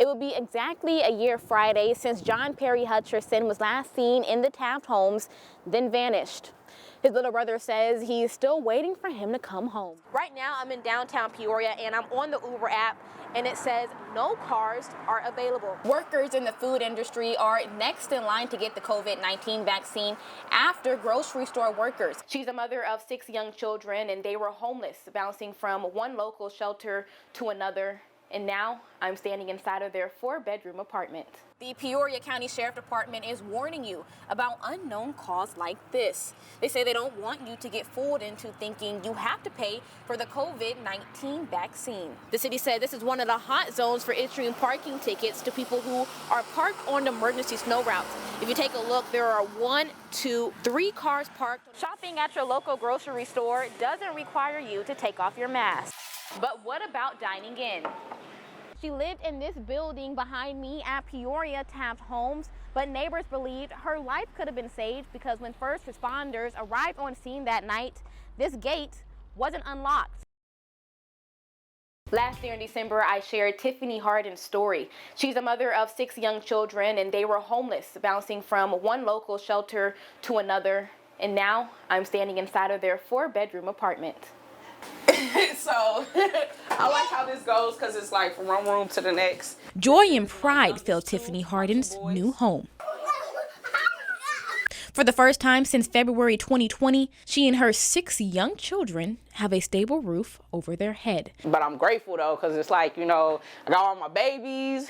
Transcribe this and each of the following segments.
It will be exactly a year Friday since John Perry Hutcherson was last seen in the Taft homes, then vanished. His little brother says he's still waiting for him to come home. Right now, I'm in downtown Peoria and I'm on the Uber app and it says no cars are available. Workers in the food industry are next in line to get the COVID-19 vaccine after grocery store workers. She's a mother of 6 young children and they were homeless, bouncing from one local shelter to another. And now I'm standing inside of their 4-bedroom apartment. The Peoria County Sheriff Department is warning you about unknown calls like this. They say they don't want you to get fooled into thinking you have to pay for the COVID-19 vaccine. The city said this is one of the hot zones for issuing parking tickets to people who are parked on emergency snow routes. If you take a look, there are 1, 2, 3 cars parked. Shopping at your local grocery store doesn't require you to take off your mask. But what about dining in? She lived in this building behind me at Peoria Taft Homes, but neighbors believed her life could have been saved because when first responders arrived on scene that night, this gate wasn't unlocked. Last year in December, I shared Tiffany Harden's story. She's a mother of 6 young children and they were homeless, bouncing from one local shelter to another. And now I'm standing inside of their 4-bedroom apartment. So I like how this goes because it's like from one room to the next. Joy and pride fill Tiffany Harden's new home. For the first time since February 2020, she and her 6 young children have a stable roof over their head. But I'm grateful though, because it's like, you know, I got all my babies,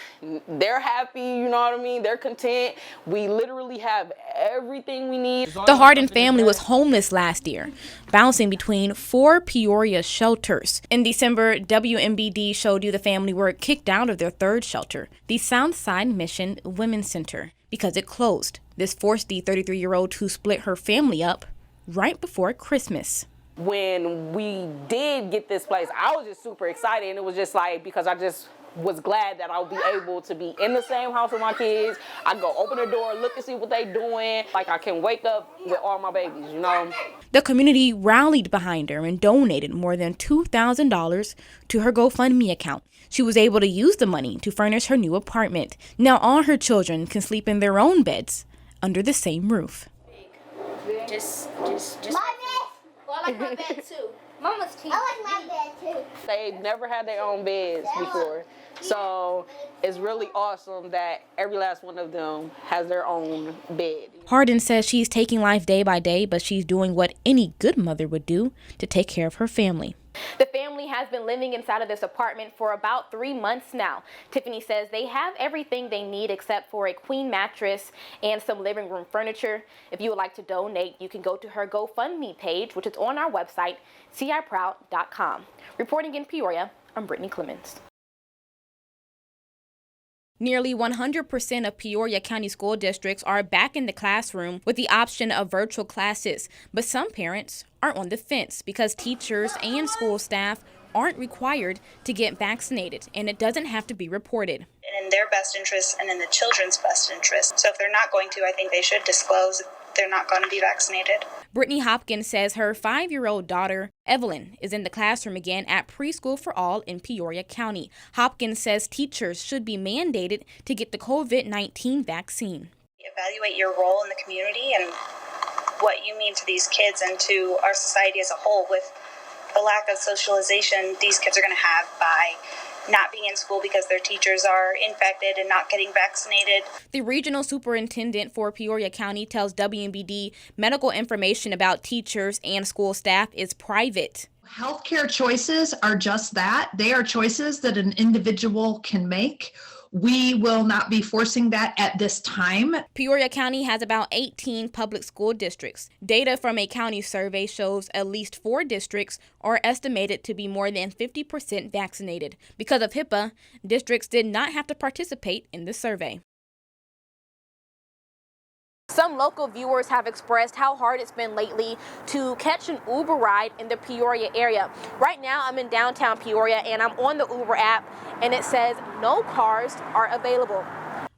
they're happy, you know what I mean? They're content. We literally have everything we need. The Harden family was homeless last year, bouncing between 4 Peoria shelters. In December, WMBD showed you the family were kicked out of their 3rd shelter, the Southside Mission Women's Center, because it closed. This forced the 33-year-old to split her family up right before Christmas. When we did get this place, I was just super excited, and it was just like, because I just was glad that I'll be able to be in the same house with my kids. I go open the door, look and see what they doing. Like I can wake up with all my babies, you know. The community rallied behind her and donated more than $2,000 to her GoFundMe account. She was able to use the money to furnish her new apartment. Now all her children can sleep in their own beds under the same roof. Just. Well, I like my bed too. Mama's teeth. I like my bed too. They've never had their own beds before. So it's really awesome that every last one of them has their own bed. Harden says she's taking life day by day, but she's doing what any good mother would do to take care of her family. The family has been living inside of this apartment for about 3 months now. Tiffany says they have everything they need except for a queen mattress and some living room furniture. If you would like to donate, you can go to her GoFundMe page, which is on our website, ciproud.com. Reporting in Peoria, I'm Brittni Clemons. Nearly 100% of Peoria County school districts are back in the classroom with the option of virtual classes, but some parents are on the fence because teachers and school staff aren't required to get vaccinated, and it doesn't have to be reported. And in their best interest and in the children's best interest. So if they're not going to, I think they should disclose they're not going to be vaccinated. Brittany Hopkins says her 5-year-old daughter, Evelyn, is in the classroom again at Preschool for All in Peoria County. Hopkins says teachers should be mandated to get the COVID-19 vaccine. Evaluate your role in the community and what you mean to these kids and to our society as a whole with the lack of socialization these kids are going to have by not being in school because their teachers are infected and not getting vaccinated. The regional superintendent for Peoria County tells WMBD medical information about teachers and school staff is private. Healthcare choices are just that. They are choices that an individual can make. We will not be forcing that at this time. Peoria County has about 18 public school districts. Data from a county survey shows at least 4 districts are estimated to be more than 50% vaccinated. Because of HIPAA, districts did not have to participate in the survey. Some local viewers have expressed how hard it's been lately to catch an Uber ride in the Peoria area. Right now, I'm in downtown Peoria and I'm on the Uber app and it says no cars are available.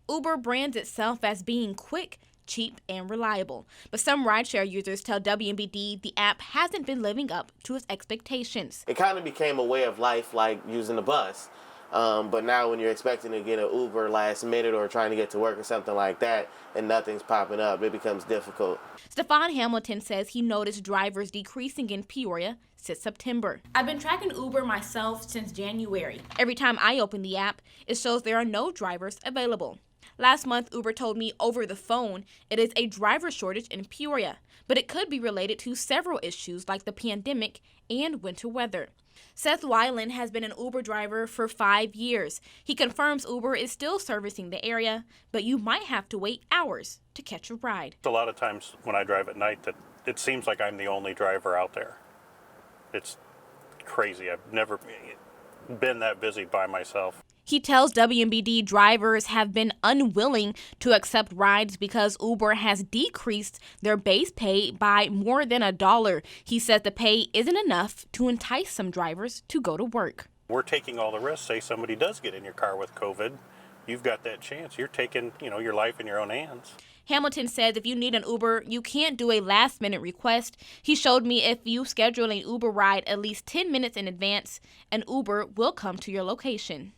Uber brands itself as being quick, cheap, and reliable. But some rideshare users tell WMBD the app hasn't been living up to its expectations. It kind of became a way of life like using the bus. But now when you're expecting to get an Uber last minute or trying to get to work or something like that and nothing's popping up, it becomes difficult. Stephon Hamilton says he noticed drivers decreasing in Peoria since September. I've been tracking Uber myself since January. Every time I open the app, it shows there are no drivers available. Last month, Uber told me over the phone it is a driver shortage in Peoria, but it could be related to several issues like the pandemic and winter weather. Seth Weiland has been an Uber driver for 5 years. He confirms Uber is still servicing the area, but you might have to wait hours to catch a ride. A lot of times when I drive at night, that it seems like I'm the only driver out there. It's crazy. I've never been that busy by myself. He tells WMBD drivers have been unwilling to accept rides because Uber has decreased their base pay by more than $1. He says the pay isn't enough to entice some drivers to go to work. We're taking all the risks. Say somebody does get in your car with COVID, you've got that chance. You're taking, your life in your own hands. Hamilton says if you need an Uber, you can't do a last-minute request. He showed me if you schedule an Uber ride at least 10 minutes in advance, an Uber will come to your location.